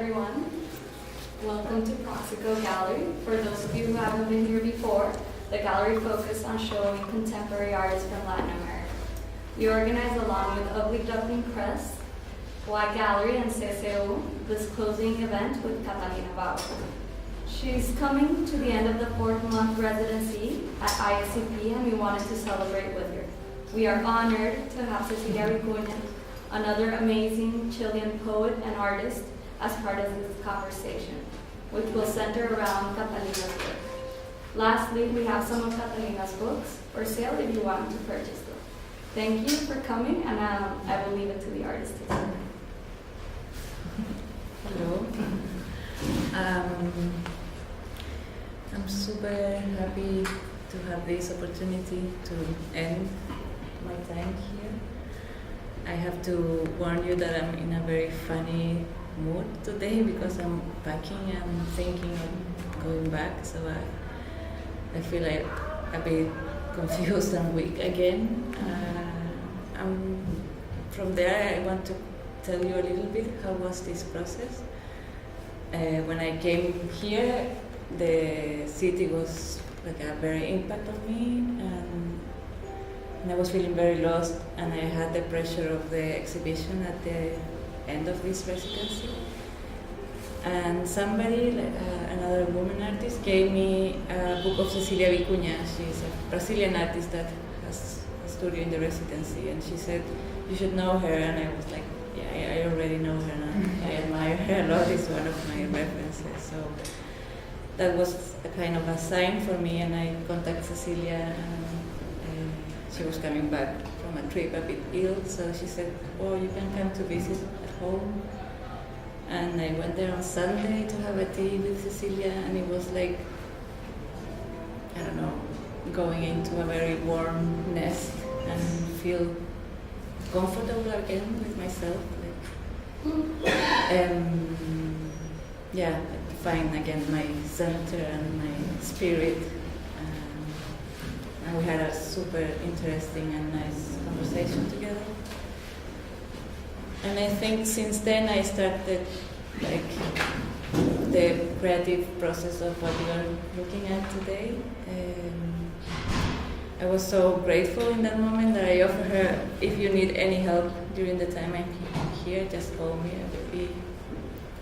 everyone. Welcome to Proxyco Gallery. For those of you who haven't been here before, the gallery focuses on showing contemporary artists from Latin America. We organize along with Ugly Duckling Press, Y Gallery, and CCU this closing event with Catalina Bauer. She's coming to the end of the 4th-month residency at ISCP, and we wanted to celebrate with her. We are honored to have Cecilia Vicuña, another amazing Chilean poet and artist, as part of this conversation, which will center around Catalina's work. Lastly, we have some of Catalina's books for sale if you want to purchase them. Thank you for coming, and I will leave it to the artist to speak. Hello. I'm super happy to have this opportunity to end my time here. I have to warn you that I'm in a very funny mood today because I'm packing and thinking of going back, so I feel like a bit confused and weak again. From there, I want to tell you a little bit how was this process. When I came here, the city was like a very impact on me, and I was feeling very lost, and I had the pressure of the exhibition at the end of this residency. And somebody, another woman artist, gave me a book of Cecilia Vicuña. She's a Brazilian artist that has a studio in the residency, and she said, "You should know her," and I was like, yeah, I already know her, and I admire her a lot. It's one of my references. So that was a kind of a sign for me, and I contacted Cecilia, and she was coming back from a trip a bit ill, so she said, "Oh, you can come to visit at home." And I went there on Sunday to have a tea with Cecilia, and it was like, I don't know, going into a very warm nest and feel comfortable again with myself. Find again my center and my spirit. And we had a super interesting and nice conversation together. And I think since then I started like the creative process of what we are looking at today. I was so grateful in that moment that I offered her, if you need any help during the time I'm here, just call me, I will be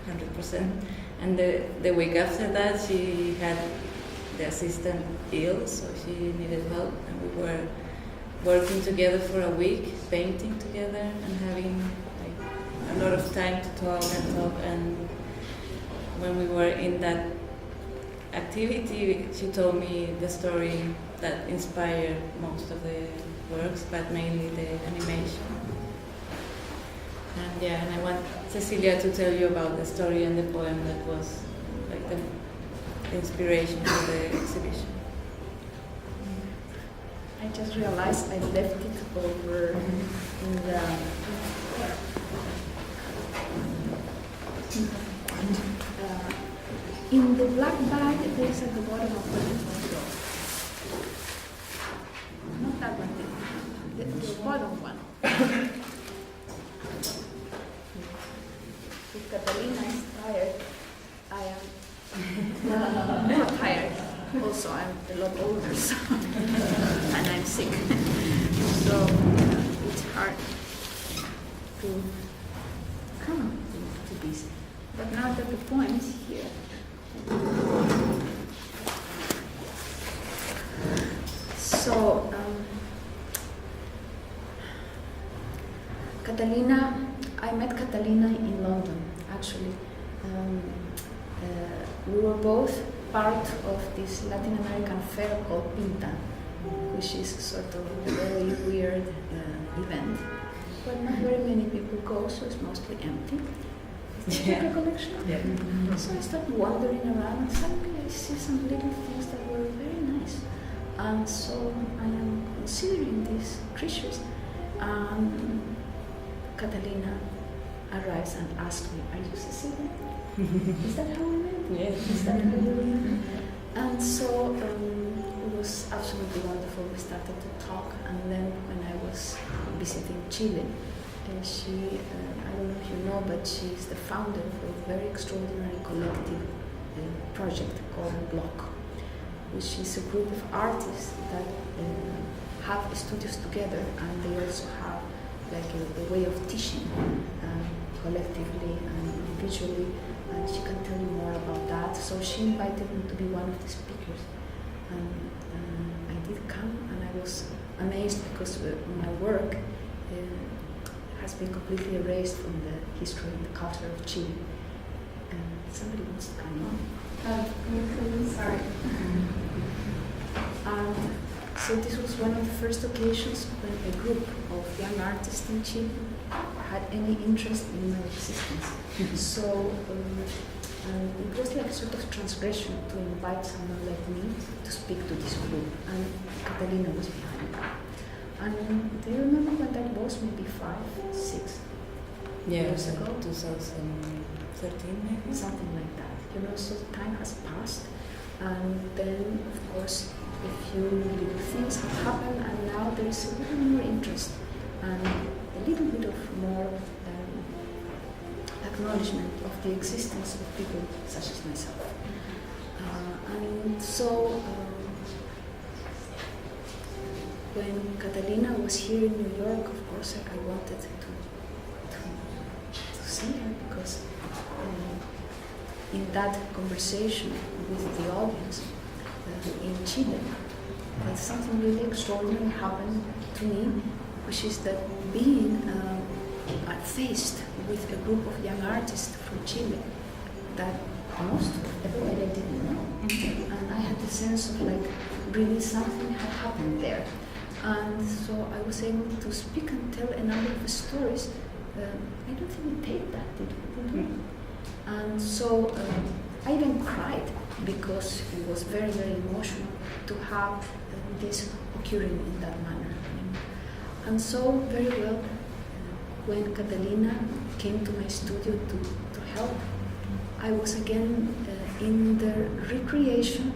100%. And the week after that, she had the assistant ill, so she needed help, and we were working together for a week, painting together and having a lot of time to talk. And when we were in that activity, she told me the story that inspired most of the works, but mainly the animation. And I want Cecilia to tell you about the story and the poem that was like the inspiration for the exhibition. I just realized I left it over in the in the black bag. There is at the bottom of the window. Not that one, the bottom one. If Catalina is tired, I am not tired. Also, I'm a lot older, so and I'm sick, so it's hard to come to this. But now that the point here. So, Catalina, I met Catalina in London, actually. We were both part of this Latin American fair called Pinta, which is sort of a very weird event, but not very many people go, so it's mostly empty. Is that your recollection? Yeah. So I started wandering around, and suddenly I see some little things that were very nice. And so I am considering these creatures. Catalina arrives and asks me, "Are you Cecilia? Is that how we met? Yes. Is that how we met?" And so it was absolutely wonderful. We started to talk, and then when I was visiting Chile, She, I don't know if you know, but she's the founder of a very extraordinary collective project called Block, which is a group of artists that have studios together, and they also have like a way of teaching collectively and individually, and she can tell you more about that. So she invited me to be one of the speakers, and I did come, and I was amazed because my work has been completely erased from the history and the culture of Chile. Somebody wants to come in. Sorry. So this was one of the first occasions when a group of young artists in Chile had any interest in my existence. So it was like a sort of transgression to invite someone like me to speak to this group, and Catalina was behind it. And do you remember when that was? Maybe 5, 6 years ago? 2013 maybe? Something like that. You know, so time has passed, and then of course a few little things have happened, and now there is a little more interest and a little bit of more acknowledgement of the existence of people such as myself. And so when Catalina was here in New York, of course I wanted to see her, because in that conversation with the audience in Chile, that something really extraordinary happened to me, which is that being faced with a group of young artists from Chile that most everybody I didn't know, and I had the sense of like really something had happened there, and so I was able to speak and tell a number of stories. I don't think we taped that, did we? And so I even cried, because it was very, very emotional to have this occurring in that manner. And so, very well, when Catalina came to my studio to help, I was again in the recreation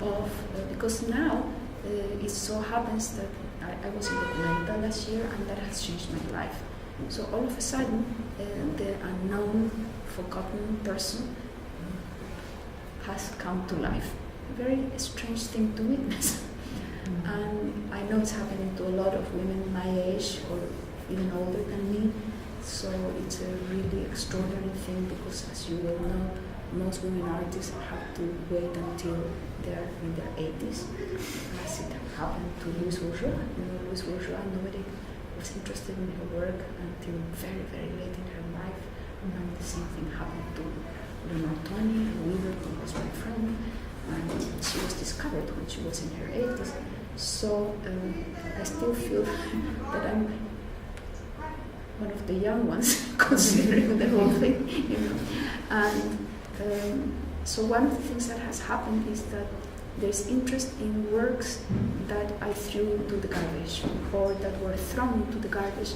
of, because now it so happens that I was in Documenta last year, and that has changed my life. So all of a sudden, the unknown, forgotten person has come to life. A very strange thing to witness. And I know it's happening to a lot of women my age or even older than me. So it's a really extraordinary thing, because as you well know, most women artists have to wait until they're in their 80s, as it happened to Louise Bourgeois. You know, Louise Bourgeois, nobody was interested in her work until very, very late in her life. And the same thing happened to Leonor Toni, a weaver who was my friend, and she was discovered when she was in her 80s. So I still feel that I'm one of the young ones, considering the whole thing, you know. And so one of the things that has happened is that there's interest in works that I threw into the garbage, or that were thrown into the garbage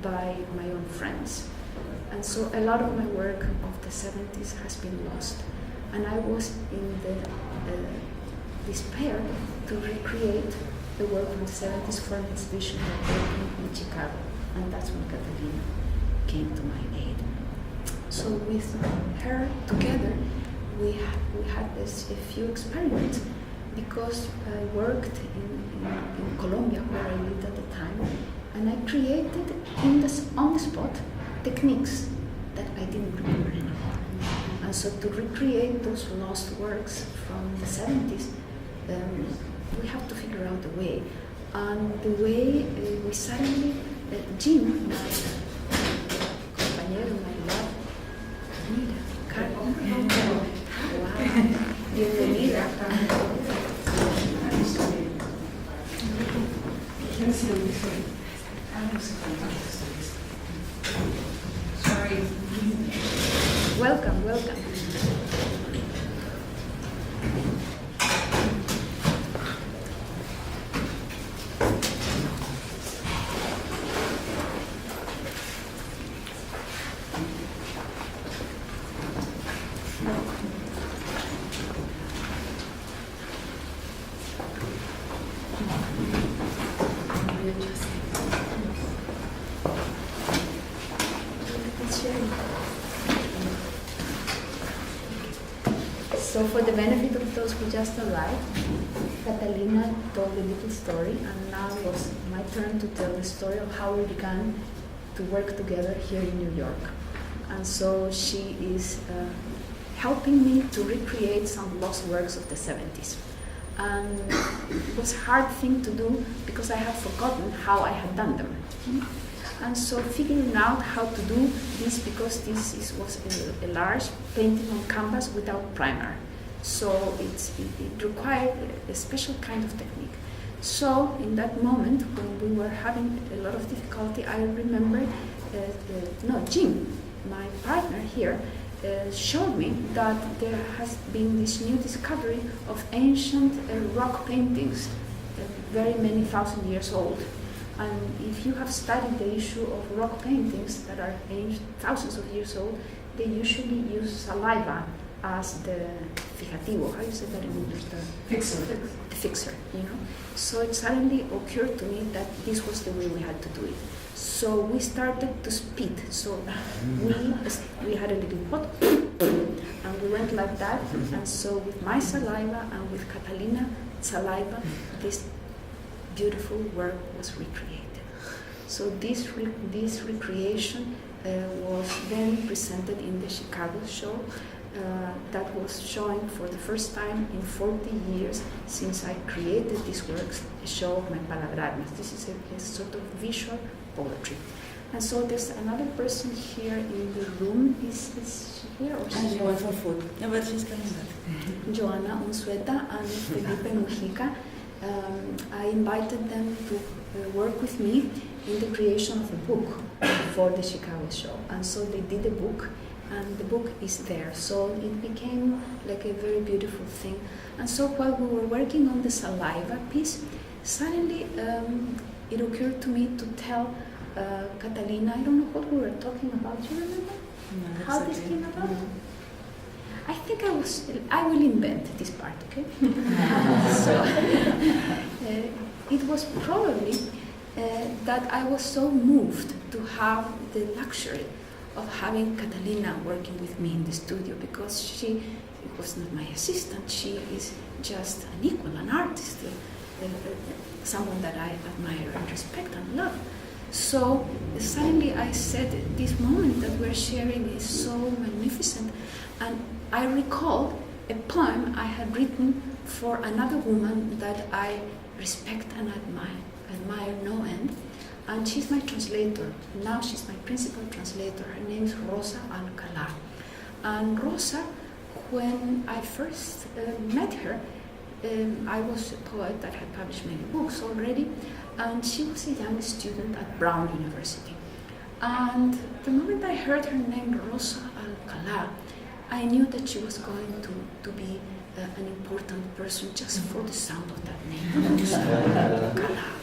by my own friends. And so a lot of my work of the 70s has been lost. And I was in the despair to recreate the work from the 70s for an exhibition that opened in Chicago. And that's when Catalina came to my aid. So with her together, we had a few experiments, because I worked in Colombia, where I lived at the time, and I created on the spot techniques that I didn't remember anymore. And so to recreate those lost works from the 70s, we have to figure out a way. And the way we suddenly, Jim, my compañero, my love, mira, Carmen, wow, bienvenida. Sorry. Welcome, welcome. So for the benefit of those who just arrived, Catalina told a little story, and now it was my turn to tell the story of how we began to work together here in New York. And so she is helping me to recreate some lost works of the 70s. And it was a hard thing to do because I had forgotten how I had done them. And so figuring out how to do this, because this was a large painting on canvas without primer. So it required a special kind of technique. So in that moment, when we were having a lot of difficulty, I remember, Jim, my partner here, showed me that there has been this new discovery of ancient rock paintings, very many thousand years old. And if you have studied the issue of rock paintings that are thousands of years old, they usually use saliva as the fijativo. How do you say that in English? The fixer, you know. So it suddenly occurred to me that this was the way we had to do it. So we started to spit. So we had a little pot, and we went like that. And so with my saliva and with Catalina's saliva, this beautiful work was recreated. So this recreation was then presented in the Chicago show that was showing for the first time in 40 years since I created these works, a show of my palabrarmas. This is a sort of visual poetry. And so there's another person here in the room. Is she here? Or she went for food. No, but she's coming back. Joana Unzueta and Felipe Mujica. I invited them to work with me in the creation of a book for the Chicago show. And so they did a book, and the book is there. So it became like a very beautiful thing. And so while we were working on the saliva piece, suddenly it occurred to me to tell Catalina, I don't know what we were talking about, do you remember? No, how this came about? No. I think I will invent this part, okay? So it was probably that I was so moved to have the luxury of having Catalina working with me in the studio, because she was not my assistant, she is just an equal, an artist, someone that I admire and respect and love. So suddenly I said, this moment that we're sharing is so magnificent. And I recalled a poem I had written for another woman that I respect and admire no end. And she's my translator. Now she's my principal translator. Her name is Rosa Alcalá. And Rosa, when I first met her, I was a poet that had published many books already, and she was a young student at Brown University. And the moment I heard her name, Rosa Alcalá, I knew that she was going to be an important person just for the sound of that name, Rosa Alcalá.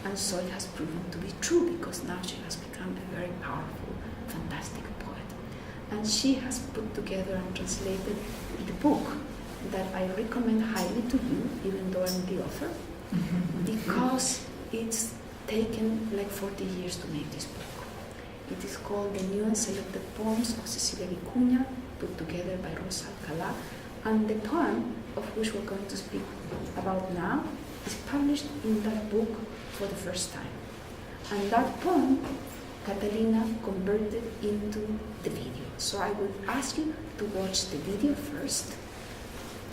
And so it has proven to be true, because now she has become a very powerful, fantastic poet. And she has put together and translated the book that I recommend highly to you, even though I'm the author, because it's taken like 40 years to make this book. It is called The New and Selected Poems of Cecilia Vicuña, put together by Rosa Alcalá, and the poem of which we're going to speak about now is published in that book for the first time. And that poem, Catalina converted into the video. So I would ask you to watch the video first,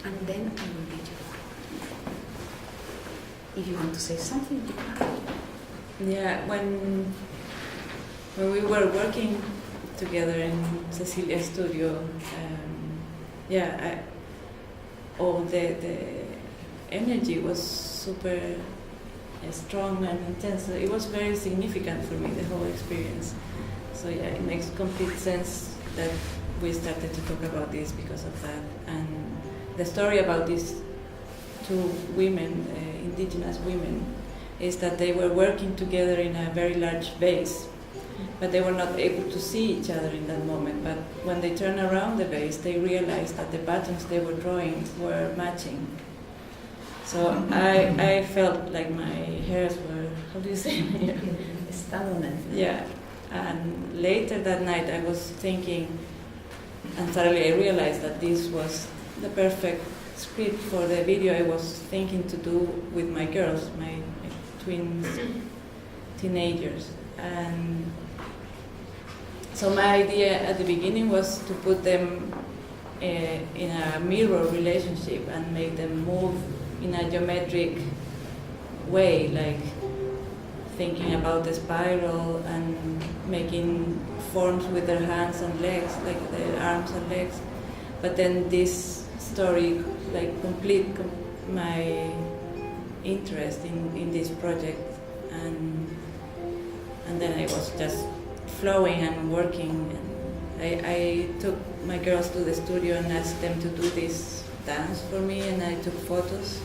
and then I will read you the poem. If you want to say something, you can. Yeah, when we were working together in Cecilia's studio, all the energy was super strong and intense. It was very significant for me, the whole experience. So yeah, it makes complete sense that we started to talk about this because of that. And the story about these two women, indigenous women, is that they were working together in a very large vase, but they were not able to see each other in that moment. But when they turned around the vase, they realized that the patterns they were drawing were matching. So I felt like my hairs were, how do you say? Yeah. And later that night I was thinking, and suddenly I realized that this was the perfect script for the video I was thinking to do with my girls, my twin teenagers. And so my idea at the beginning was to put them in a mirror relationship and make them move in a geometric way, like thinking about the spiral and making forms with their hands and legs, like their arms and legs. But then this story like my interest in this project, and then I was just flowing and working. And I took my girls to the studio and asked them to do this dance for me, and I took photos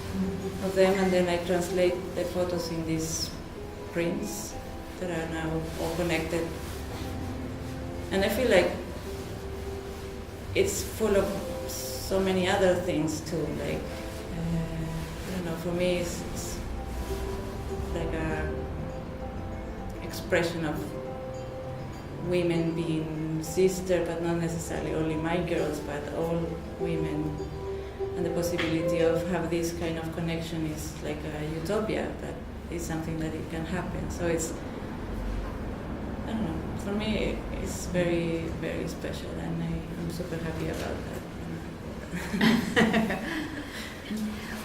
of them, and then I translate the photos in these prints that are now all connected. And I feel like it's full of so many other things too. Like I don't know. For me, it's like a expression of women being sister, but not necessarily only my girls, but all women. And the possibility of have this kind of connection is like a utopia, that is something that it can happen. So it's, I don't know, for me it's very, very special, and I'm super happy about that.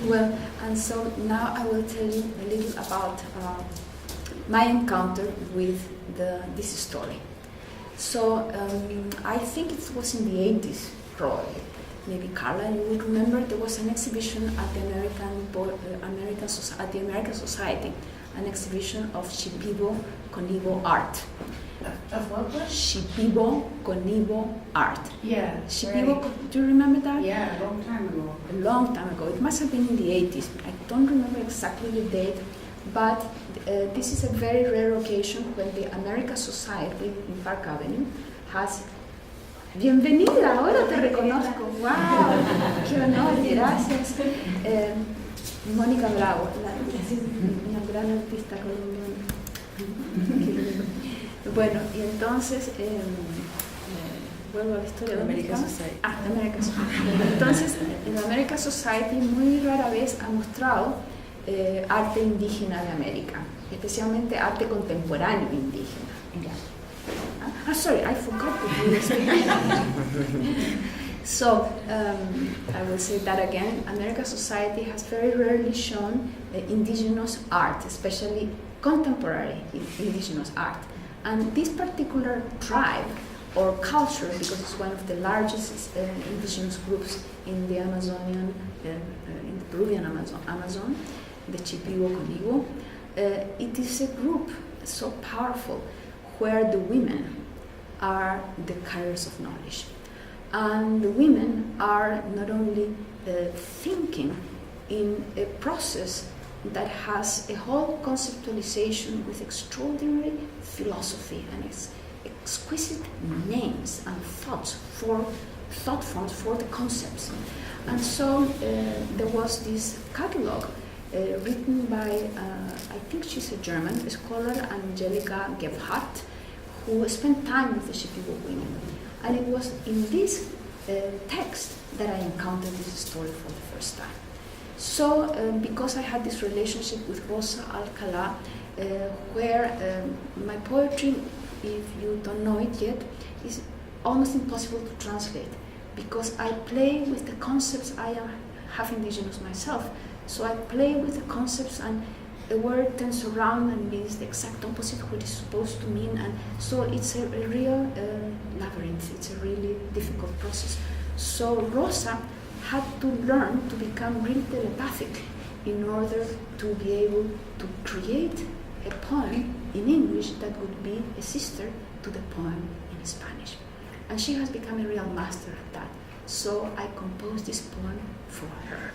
Well, and so now I will tell you a little about my encounter with this story. So I think it was in the 80s, probably. Maybe Carla, you will remember there was an exhibition at the American Society, an exhibition of Shipibo Conibo art. Of what? Shipibo Conibo art. Yeah. Shipibo, Right. do you remember that? Yeah, a long time ago. A long time ago. It must have been in the 80s. I don't remember exactly the date, but this is a very rare occasion when the American Society in Park Avenue has... Bienvenida, ahora te reconozco. ¡Wow! ¡Qué honor! Gracias. Mónica Bravo, una gran artista colombiana. Bueno, y entonces, vuelvo a la historia de American Society. La American Society. Entonces, la American Society muy rara vez ha mostrado arte indígena de América, especialmente arte contemporáneo indígena. Sorry, I forgot to do this. So, I will say that again. American Society has very rarely shown indigenous art, especially contemporary indigenous art. And this particular tribe or culture, because it's one of the largest indigenous groups in the Amazonian, in the Peruvian Amazon, the Shipibo Conibo, it is a group so powerful where the women are the carriers of knowledge. And the women are not only thinking in a process that has a whole conceptualization with extraordinary philosophy and exquisite names and thought forms for the concepts. And so there was this catalog written by, I think she's a German scholar, Angelika Gebhardt, who spent time with the Shipibo women. And it was in this text that I encountered this story for the first time. So, because I had this relationship with Rosa Alcalá, where my poetry, if you don't know it yet, is almost impossible to translate, because I play with the concepts. I am half indigenous myself, so I play with the concepts, and a word turns around and means the exact opposite of what it's supposed to mean, and so it's a real labyrinth. It's a really difficult process. So Rosa had to learn to become really telepathic in order to be able to create a poem in English that would be a sister to the poem in Spanish. And she has become a real master at that. So I composed this poem for her.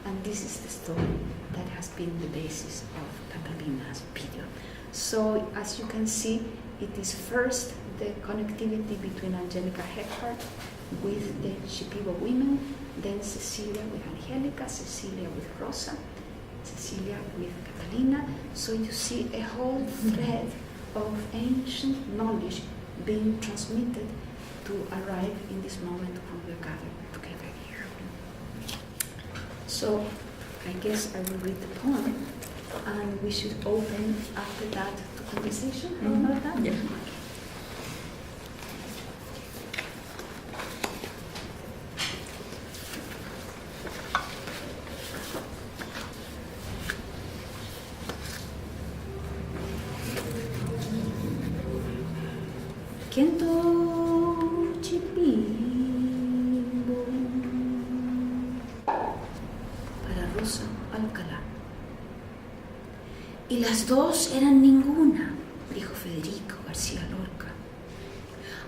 And this is the story that has been the basis of Catalina's video. So as you can see, it is first the connectivity between Angelika Gebhardt with the Shipibo women, then Cecilia with Angelica, Cecilia with Rosa, Cecilia with Catalina. So you see a whole thread of ancient knowledge being transmitted to arrive in this moment when we're gathered together here. So I guess I will read the poem, and we should open after that to conversation. How about that? Yeah. Kento Chipimbo para Rosa Alcalá. Y las dos eran ninguna, dijo Federico García Lorca.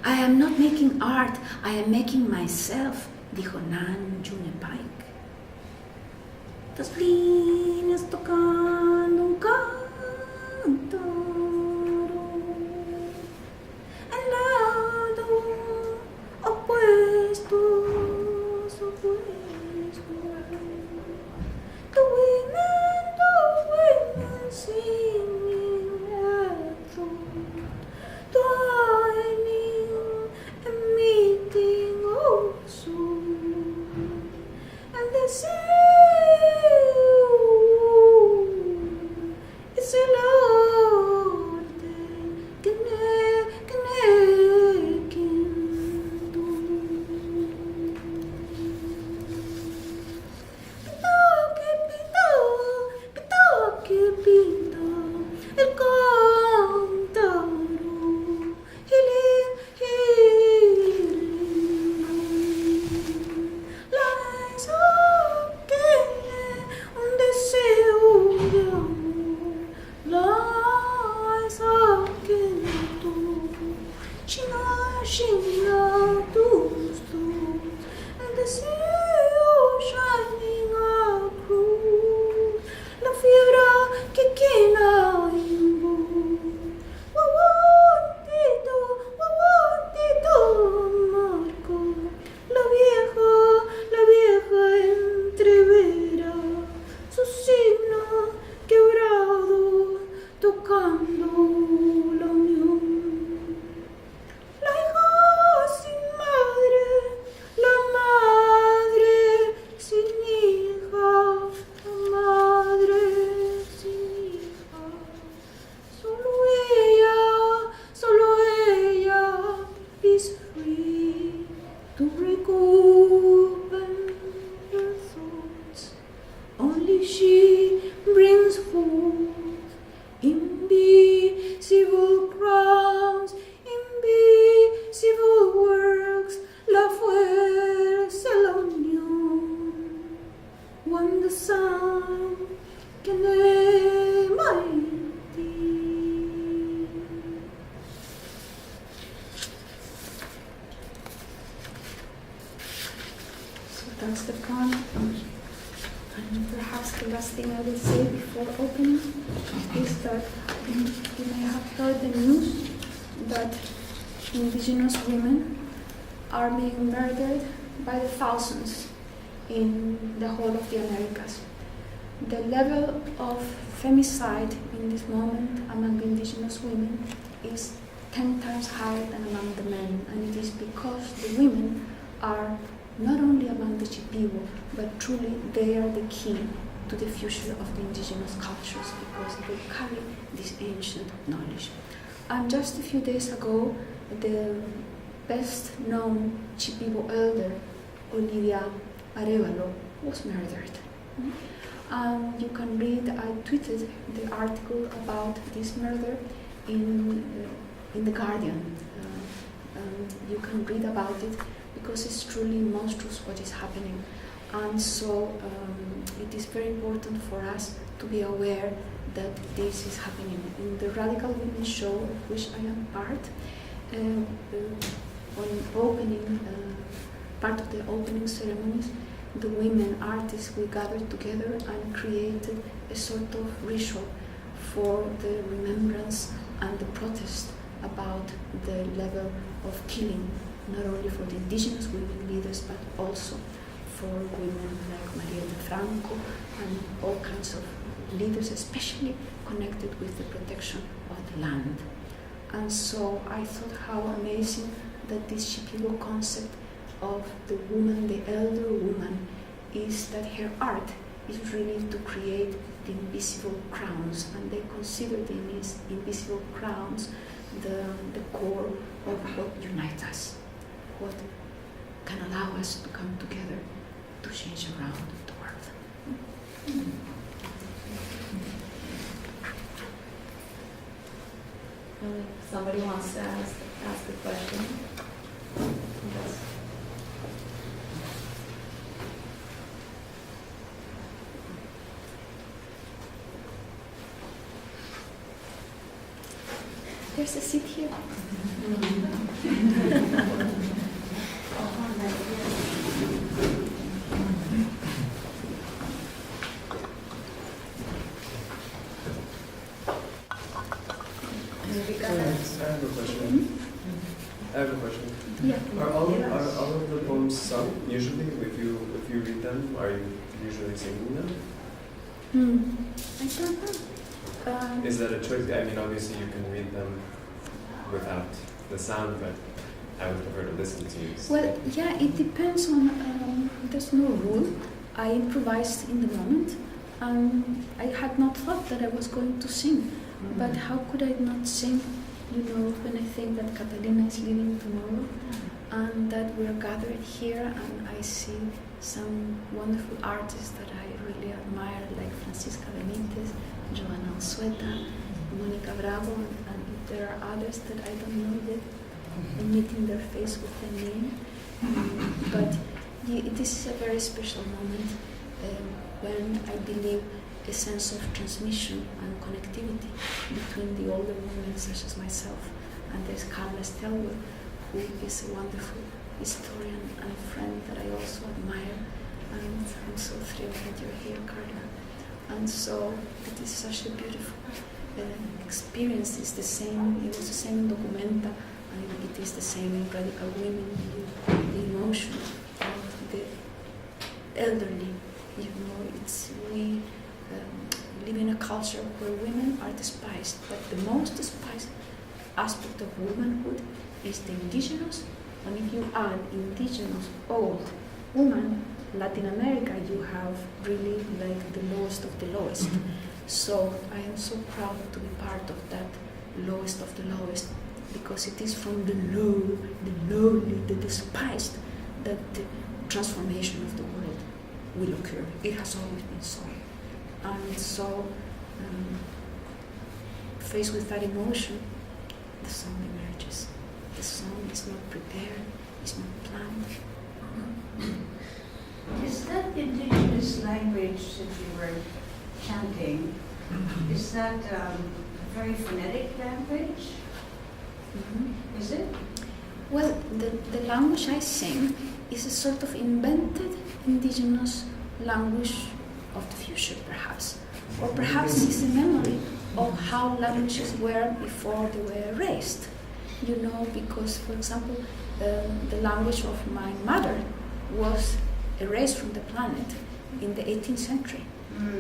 I am not making art, I am making myself, dijo Nan June Pike. Las líneas tocando un cántaro. The women singing at dawn, dining and meeting also, and they say, it's a Lord pinta el cántaro, la esa que un deseo de amor, la esa que tú, China, tus el deseo shining across la fibra que queda en vos. Guaguantito, Marco, la vieja entrevera su signo quebrado, tocando la unión. La hija sin madre, la madre sin hija, la madre sin hija. Solo ella is free to break open her thoughts. Only she brings forth invisible crowns, invisible works, la fuerza, la unión. When the sun can quema en ti. So that's the poem. And perhaps the last thing I will say before opening is that you may have heard the news that indigenous women are being murdered by the thousands in the whole of the Americas. The level of femicide in this moment among indigenous women is 10 times higher than among the men, and it is because the women are not only among the Shipibo, but truly they are the key to the future of the indigenous cultures because they carry this ancient knowledge. And just a few days ago, the best known Shipibo elder, Olivia Arevalo, was murdered. You can read, I tweeted the article about this murder in The Guardian. You can read about it because it's truly monstrous what is happening. And so it is very important for us to be aware that this is happening. In the Radical Women show, of which I am part, part of the opening ceremonies, the women artists, we gathered together and created a sort of ritual for the remembrance and the protest about the level of killing, not only for the indigenous women leaders, but also for women like Maria de Franco and all kinds of leaders, especially connected with the protection of the land. And so I thought how amazing that this Shipibo concept of the woman, the elder woman, is that her art is really to create the invisible crowns, and they consider these invisible crowns the core of what unites us, what can allow us to come together to change around the world. If somebody wants to ask a question. Yes. There's a seat here. I have a question. Yeah. Are all of the poems sung usually? If you read them, are you usually singing them? I don't know. Is that a choice? I mean, obviously you can read them without the sound, but I would prefer to listen to you. Well, yeah, it depends on. There's no rule. I improvised in the moment, and I had not thought that I was going to sing. But how could I not sing? You know, when I think that Catalina is leaving tomorrow, and that we're gathered here, and I see some wonderful artists that I really admire, like Francisca Benitez, Joana Alsueta, Monica Bravo, and if there are others that I don't know yet, I'm meeting their face with their name. But this is a very special moment when I believe a sense of transmission and connectivity between the older women such as myself, and there's Carla Stelwer, who is a wonderful historian and friend that I also admire, and I'm so thrilled that you're here, Carla. And so it is such a beautiful experience. It's the same, it was the same in Documenta, and it is the same in Radical Women, the emotion of the elderly. You know, we live in a culture where women are despised, but the most despised aspect of womanhood is the indigenous, and if you add indigenous, old, woman, Latin America, you have really like the lowest of the lowest. So I am so proud to be part of that lowest of the lowest, because it is from the low, the lowly, the despised, that the transformation of the world will occur. It has always been so. And so, faced with that emotion, the song emerges. The song is not prepared, it's not planned. Is that indigenous language that you were chanting, is that a very phonetic language? Mm-hmm. Is it? Well, the language I sing is a sort of invented indigenous language of the future, perhaps. Or perhaps it's a memory of how languages were before they were erased. You know, because, for example, the language of my mother was erased from the planet in the 18th century.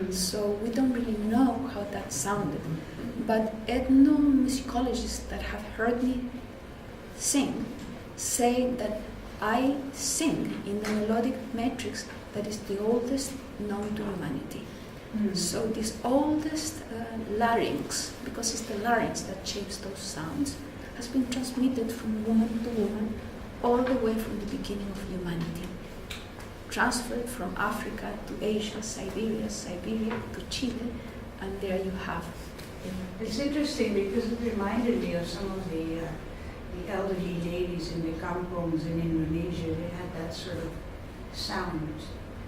So we don't really know how that sounded. But ethnomusicologists that have heard me sing say that I sing in the melodic matrix that is the oldest known to humanity. So this oldest larynx, because it's the larynx that shapes those sounds, has been transmitted from woman to woman all the way from the beginning of humanity. Transferred from Africa to Asia, Siberia to Chile, and there you have. It's interesting because it reminded me of some of the elderly ladies in the kampongs in Indonesia. They had that sort of sound.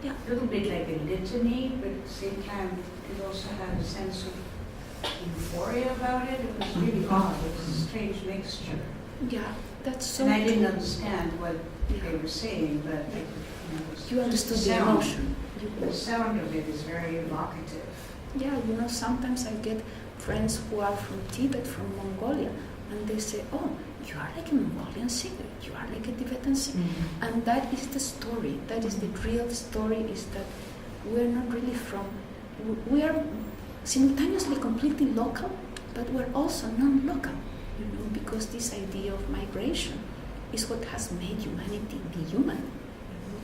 Yeah. A little bit like a litany, but at the same time it also had a sense of euphoria about it. It was really odd. It was a strange mixture. Yeah, that's so And I didn't true. understand what they were saying, but You understood the sound. emotion. The sound of it is very evocative. Yeah, you know, sometimes I get friends who are from Tibet, from Mongolia, and they say, oh, you are like a Mongolian singer, you are like a Tibetan singer. And that is the story, that is the real story, is that we're not really from, we are simultaneously completely local, but we're also non-local, you know, because this idea of migration is what has made humanity be human. You know?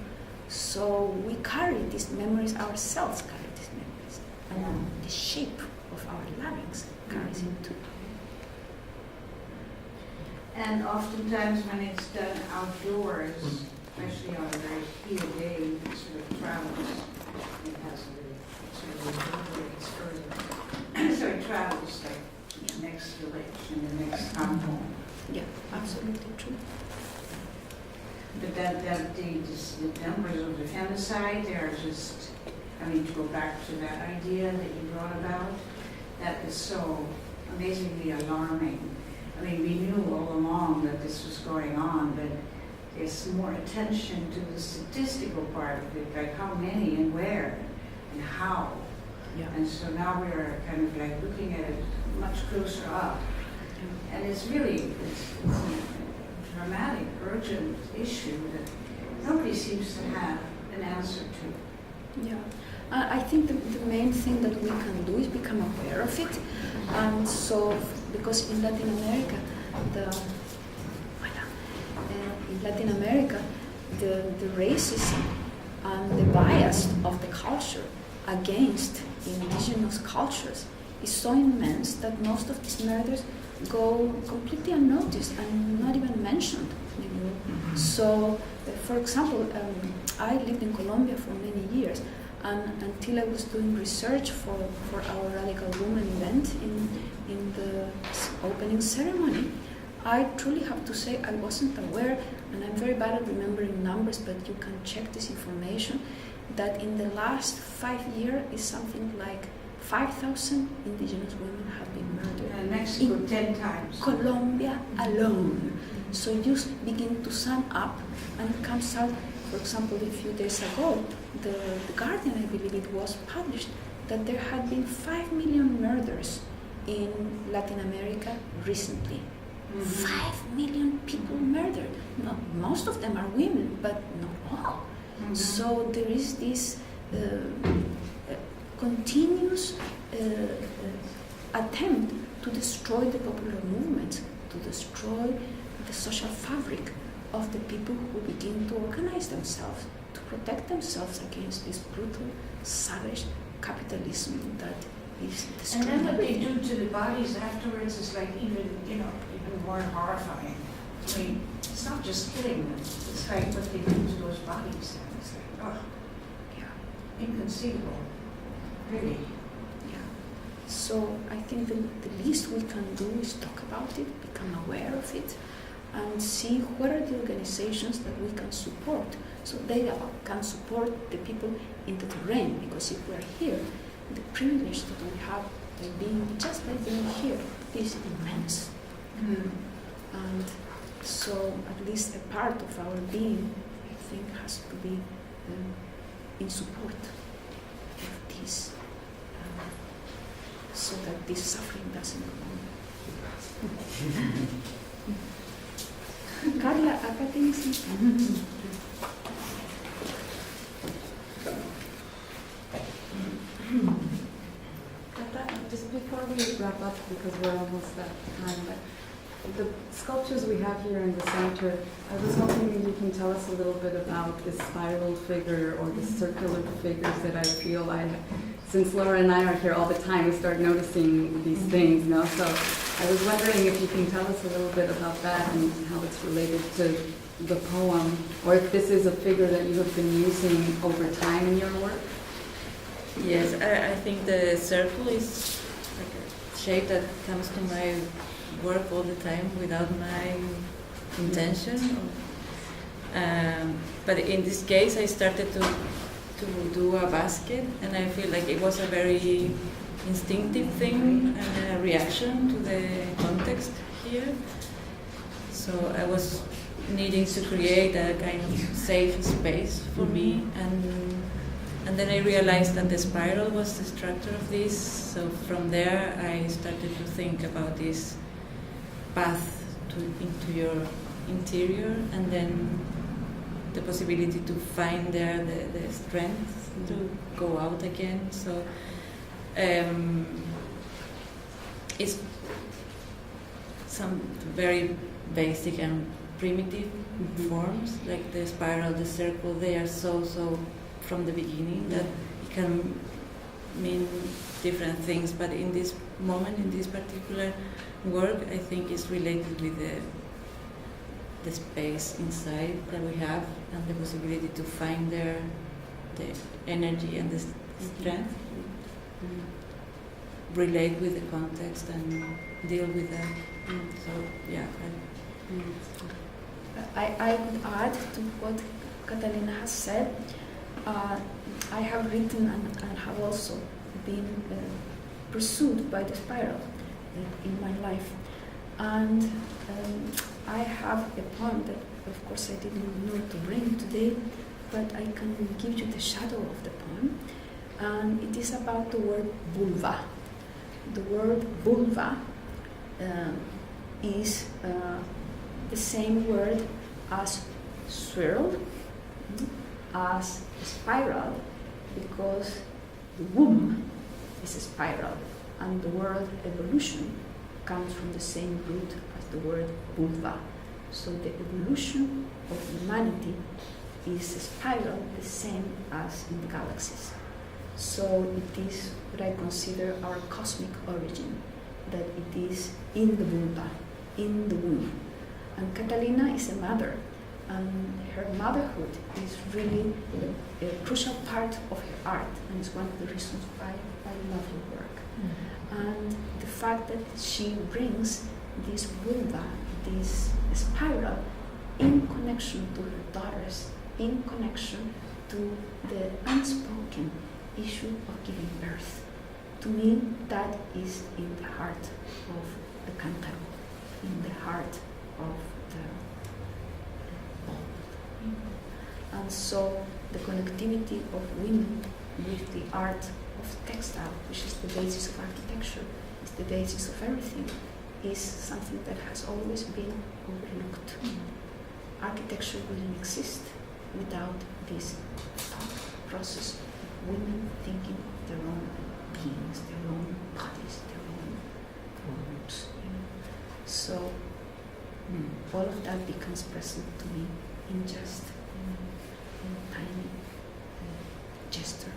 So we carry these memories ourselves, carry these memories, and the shape of our larynx carries it too. And oftentimes when it's done outdoors, especially on a very heated day, it sort of travels. It has a really, sort of reverberates further. So it travels like the next village and the next compound. Yeah, absolutely true. But the numbers of the femicide, they are just, I mean, to go back to that idea that you brought about, that is so amazingly alarming. I mean, we knew all along that this was going on, but there's more attention to the statistical part of it, like how many and where and how. Yeah. And so now we're kind of like looking at it much closer up. And it's really, it's a dramatic, urgent issue that nobody seems to have an answer to. Yeah, I think the main thing that we can do is become aware of it. And so, because in Latin America, the racism and the bias of the culture against indigenous cultures is so immense that most of these murders go completely unnoticed and not even mentioned. You know? So, for example, I lived in Colombia for many years, and until I was doing research for our Radical Woman event in the opening ceremony, I truly have to say I wasn't aware, and I'm very bad at remembering numbers, but you can check this information, that in the last 5 years is something like 5,000 indigenous women have been murdered. And Mexico in 10 times. Colombia alone. So you begin to sum up, and it comes out, for example, a few days ago, the Guardian, I believe it was, published that there had been 5 million murders in Latin America recently. 5 million people murdered. No, most of them are women, but not all. So there is this continuous attempt to destroy the popular movement, to destroy the social fabric of the people who begin to organize themselves, to protect themselves against this brutal, savage capitalism that is destroying. And then what they everything. do to the bodies afterwards is like even more horrifying. I mean, it's not just killing them, it's like what they do to those bodies. And it's like, oh, Yeah. inconceivable. Really. Yeah. So I think the least we can do is talk about it, become aware of it, and see what are the organizations that we can support. So they can support the people in the terrain, because if we're here, the privilege that we have by being here is immense. And so at least a part of our being, I think, has to be in support of this, so that this suffering doesn't go on. Carla, acá tienes Just before we wrap up, because we're almost at time, but the sculptures we have here in the center, I was hoping you can tell us a little bit about this spiral figure or the circular figures that I feel since Laura and I are here all the time, we start noticing these things, you know? So I was wondering if you can tell us a little bit about that and how it's related to the poem, or if this is a figure that you have been using over time in your work. Yes, I think the circle is like a shape that comes to my work all the time without my intention. But in this case, I started to do a basket, and I feel like it was a very instinctive thing and a reaction to the context here. So I was needing to create a kind of safe space for me, and then I realized that the spiral was the structure of this. So from there, I started to think about this path into your interior, and then the possibility to find there the strength to go out again. So it's some very basic and primitive forms, like the spiral, the circle. They are so from the beginning that it can mean different things. But in this moment, in this particular work, I think it's related with the space inside that we have and the possibility to find there the energy and the strength, relate with the context and deal with that. So yeah. I would add to what Catalina has said. I have written and have also been pursued by the spiral in my life. And I have a poem that, of course, I didn't know to bring today, but I can give you the shadow of the poem. And it is about the word vulva. The word vulva is the same word as swirl, as spiral, because the womb is a spiral, and the word evolution comes from the same root as the word vulva. So the evolution of humanity is a spiral, the same as in the galaxies. So it is what I consider our cosmic origin, that it is in the vulva, in the womb. And Catalina is a mother, and her motherhood is really a crucial part of her art, and it's one of the reasons why I love her work. And the fact that she brings this vulva, this spiral, in connection to her daughters, in connection to the unspoken issue of giving birth. To me, that is in the heart of the Cántaro, in the heart of the world. And so the connectivity of women with the art of textile, which is the basis of architecture, is the basis of everything, is something that has always been overlooked. Architecture wouldn't exist without this thought process of women thinking of their own beings, their own bodies, their own worlds. So all of that becomes present to me in just a tiny gesture,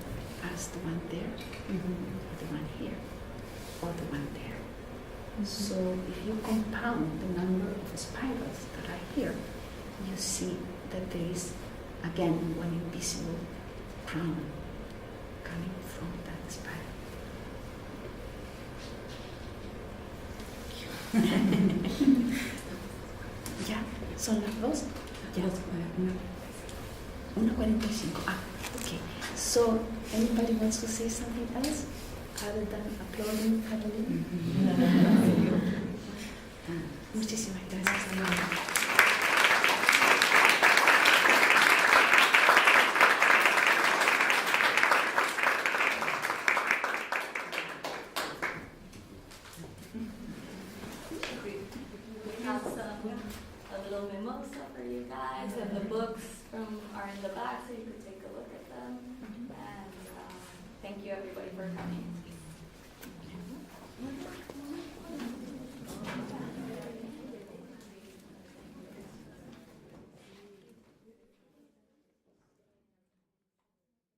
as the one there, or the one here, or the one there. So if you compound the number of spirals that are here, you see that there is again one invisible crown coming from that spiral. ¿Ya? ¿Son las dos? Ya. 1:45. Okay. So, anybody wants to say something else other than applauding Catalina? Muchísimas gracias. Mimosa for you guys, and the books are in the back, so you could take a look at them. And thank you everybody for coming.